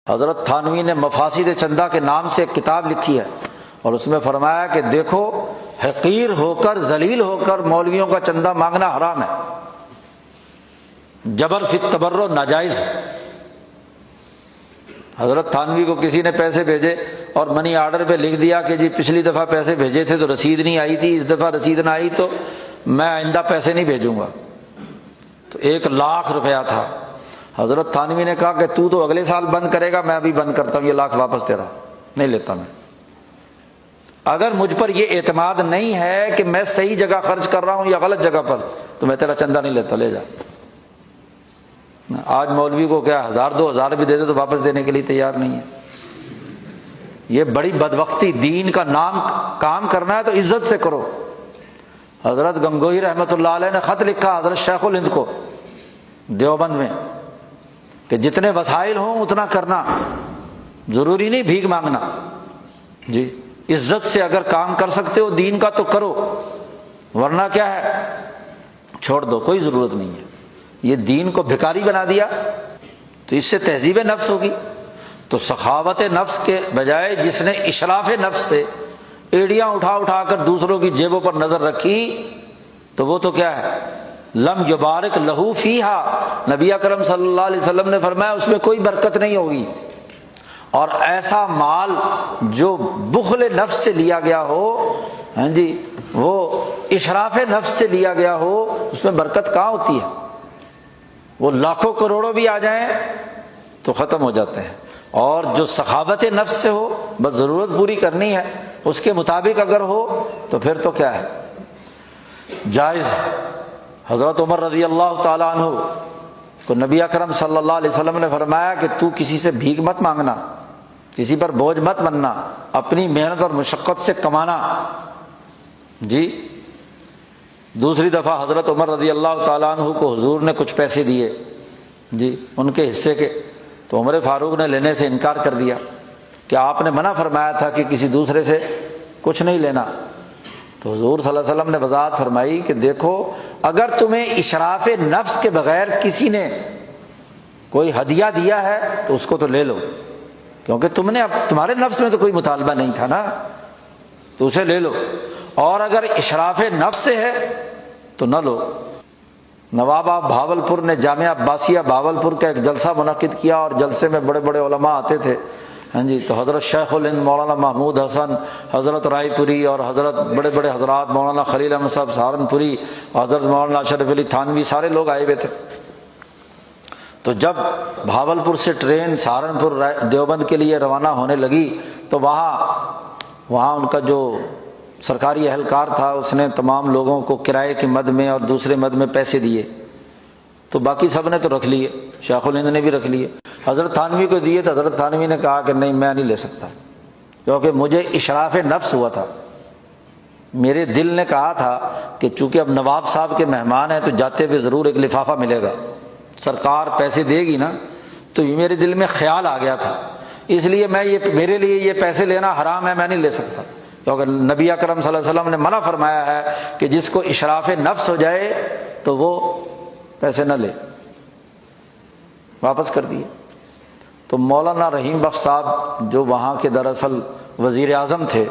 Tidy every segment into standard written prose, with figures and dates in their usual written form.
حضرت تھانوی نے مفاسد چندہ کے نام سے ایک کتاب لکھی ہے اور اس میں فرمایا کہ دیکھو حقیر ہو کر ذلیل ہو کر مولویوں کا چندہ مانگنا حرام ہے، جبر فی التبرع ناجائز ہے۔ حضرت تھانوی کو کسی نے پیسے بھیجے اور منی آرڈر پہ لکھ دیا کہ جی پچھلی دفعہ پیسے بھیجے تھے تو رسید نہیں آئی تھی، اس دفعہ رسید نہ آئی تو میں آئندہ پیسے نہیں بھیجوں گا، تو 1,00,000 روپیہ تھا۔ حضرت تھانوی نے کہا کہ تو اگلے سال بند کرے گا، میں ابھی بند کرتا ہوں، یہ 1,00,000 واپس تیرا نہیں لیتا میں۔ اگر مجھ پر یہ اعتماد نہیں ہے کہ میں صحیح جگہ خرچ کر رہا ہوں یا غلط جگہ پر، تو میں تیرا چندہ نہیں لیتا، لے جا۔ آج مولوی کو کیا 1,000-2,000 بھی دے دے تو واپس دینے کے لیے تیار نہیں ہے۔ یہ بڑی بدبختی، دین کا نام کام کرنا ہے تو عزت سے کرو۔ حضرت گنگوہی رحمۃ اللہ علیہ نے خط لکھا حضرت شیخ الہند کو دیوبند میں کہ جتنے وسائل ہوں اتنا کرنا، ضروری نہیں بھیک مانگنا جی، عزت سے اگر کام کر سکتے ہو دین کا تو کرو، ورنہ کیا ہے چھوڑ دو، کوئی ضرورت نہیں ہے۔ یہ دین کو بھکاری بنا دیا تو اس سے تہذیب نفس ہوگی۔ تو سخاوت نفس کے بجائے جس نے اشراف نفس سے ایڑیاں اٹھا کر دوسروں کی جیبوں پر نظر رکھی تو وہ تو کیا ہے، لم یبارک لہو فیہا، نبی اکرم صلی اللہ علیہ وسلم نے فرمایا اس میں کوئی برکت نہیں ہوگی۔ اور ایسا مال جو بخل نفس سے لیا گیا ہو، ہاں جی، وہ اشراف نفس سے لیا گیا ہو، اس میں برکت کہاں ہوتی ہے؟ وہ لاکھوں کروڑوں بھی آ جائیں تو ختم ہو جاتے ہیں۔ اور جو سخاوت نفس سے ہو، بس ضرورت پوری کرنی ہے، اس کے مطابق اگر ہو تو پھر تو کیا ہے، جائز ہے۔ حضرت عمر رضی اللہ تعالیٰ عنہ کو نبی اکرم صلی اللہ علیہ وسلم نے فرمایا کہ تو کسی سے بھیک مت مانگنا، کسی پر بوجھ مت بننا، اپنی محنت اور مشقت سے کمانا جی۔ دوسری دفعہ حضرت عمر رضی اللہ تعالیٰ عنہ کو حضور نے کچھ پیسے دیے جی ان کے حصے کے، تو عمر فاروق نے لینے سے انکار کر دیا کہ آپ نے منع فرمایا تھا کہ کسی دوسرے سے کچھ نہیں لینا۔ تو حضور صلی اللہ علیہ وسلم نے وضاحت فرمائی کہ دیکھو اگر تمہیں اشراف نفس کے بغیر کسی نے کوئی ہدیہ دیا ہے تو اس کو تو لے لو، کیونکہ تم نے اب تمہارے نفس میں تو کوئی مطالبہ نہیں تھا نا، تو اسے لے لو۔ اور اگر اشراف نفس سے ہے تو نہ لو۔ نواب بھاولپور نے جامعہ عباسیہ بھاولپور کا ایک جلسہ منعقد کیا اور جلسے میں بڑے بڑے علماء آتے تھے، ہاں جی، تو حضرت شیخ الہند مولانا محمود حسن، حضرت رائے پوری اور حضرت بڑے بڑے حضرات مولانا خلیل احمد صاحب سہارنپوری، حضرت مولانا اشرف علی تھانوی، سارے لوگ آئے ہوئے تھے۔ تو جب بھاولپور سے ٹرین سہارنپور دیوبند کے لیے روانہ ہونے لگی تو وہاں ان کا جو سرکاری اہلکار تھا اس نے تمام لوگوں کو کرائے کی مد میں اور دوسرے مد میں پیسے دیے، تو باقی سب نے تو رکھ لیے، شیخ الہند نے بھی رکھ لیے، حضرت تھانوی کو دیے تو حضرت تھانوی نے کہا کہ نہیں میں نہیں لے سکتا، کیونکہ مجھے اشراف نفس ہوا تھا، میرے دل نے کہا تھا کہ چونکہ اب نواب صاحب کے مہمان ہیں تو جاتے ہوئے ضرور ایک لفافہ ملے گا، سرکار پیسے دے گی نا، تو یہ میرے دل میں خیال آ گیا تھا، اس لیے میرے لیے یہ پیسے لینا حرام ہے، میں نہیں لے سکتا، کیونکہ نبی اکرم صلی اللہ علیہ وسلم نے منع فرمایا ہے کہ جس کو اشراف نفس ہو جائے تو وہ پیسے نہ لے، واپس کر دیے۔ تو مولانا رحیم بخش صاحب جو وہاں کے دراصل وزیر اعظم تھے،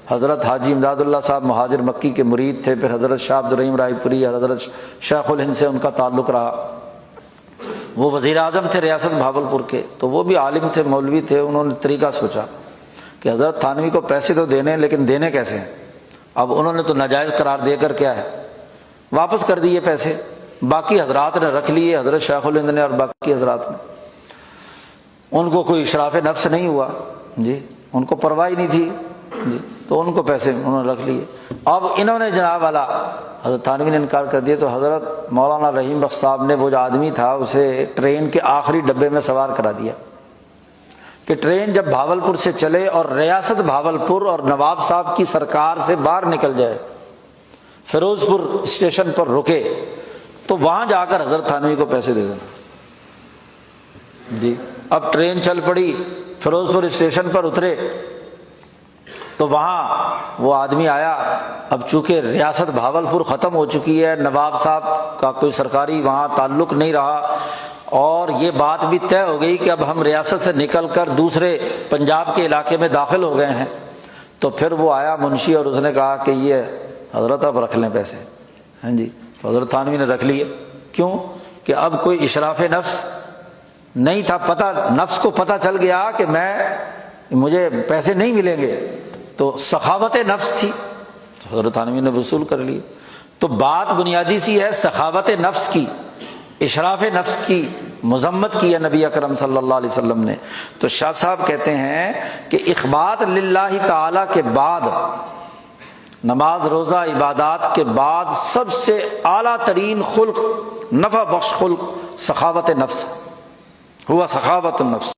حضرت حاجی امداد اللہ صاحب مہاجر مکی کے مرید تھے، پھر حضرت شاہ عبد الرحیم رائے پوری اور حضرت شیخ الہند سے ان کا تعلق رہا، وہ وزیر اعظم تھے ریاست بھاولپور کے، تو وہ بھی عالم تھے، مولوی تھے، انہوں نے طریقہ سوچا کہ حضرت تھانوی کو پیسے تو دینے لیکن دینے کیسے ہیں؟ اب انہوں نے تو ناجائز قرار دے کر کیا ہے واپس کر دیے پیسے، باقی حضرات نے رکھ لیے، حضرت شیخ الہند نے اور باقی حضرات نے، ان کو کوئی اشراف نفس نہیں ہوا جی، ان کو پرواہ نہیں تھی جی، تو ان کو پیسے انہوں نے رکھ لیے۔ اب انہوں نے جناب والا حضرت تھانوی نے انکار کر دیا، تو حضرت مولانا رحیم بخش صاحب نے وہ جو آدمی تھا اسے ٹرین کے آخری ڈبے میں سوار کرا دیا کہ ٹرین جب بھاولپور سے چلے اور ریاست بھاولپور اور نواب صاحب کی سرکار سے باہر نکل جائے، فیروز پور اسٹیشن پر رکے تو وہاں جا کر حضرت تھانوی کو پیسے دے دینا جی۔ اب ٹرین چل پڑی، فیروز پور اسٹیشن پر اترے تو وہاں وہ آدمی آیا، اب چونکہ ریاست بھاولپور ختم ہو چکی ہے، نواب صاحب کا کوئی سرکاری وہاں تعلق نہیں رہا، اور یہ بات بھی طے ہو گئی کہ اب ہم ریاست سے نکل کر دوسرے پنجاب کے علاقے میں داخل ہو گئے ہیں، تو پھر وہ آیا منشی اور اس نے کہا کہ یہ حضرت اب رکھ لیں پیسے، ہاں جی، تو حضرت تھانوی نے رکھ لیے۔ کیوں کہ اب کوئی اشراف نفس نہیں تھا، پتہ نفس کو پتہ چل گیا کہ مجھے پیسے نہیں ملیں گے، تو سخاوت نفس تھی، تو حضرت تھانوی نے وصول کر لیے۔ تو بات بنیادی سی ہے، سخاوت نفس کی، اشراف نفس کی مذمت کی ہے نبی اکرم صلی اللہ علیہ وسلم نے۔ تو شاہ صاحب کہتے ہیں کہ اخبات للہ تعالی کے بعد، نماز روزہ عبادات کے بعد سب سے اعلیٰ ترین خلق، نفع بخش خلق سخاوت نفس، ہوا سخاوت النفس۔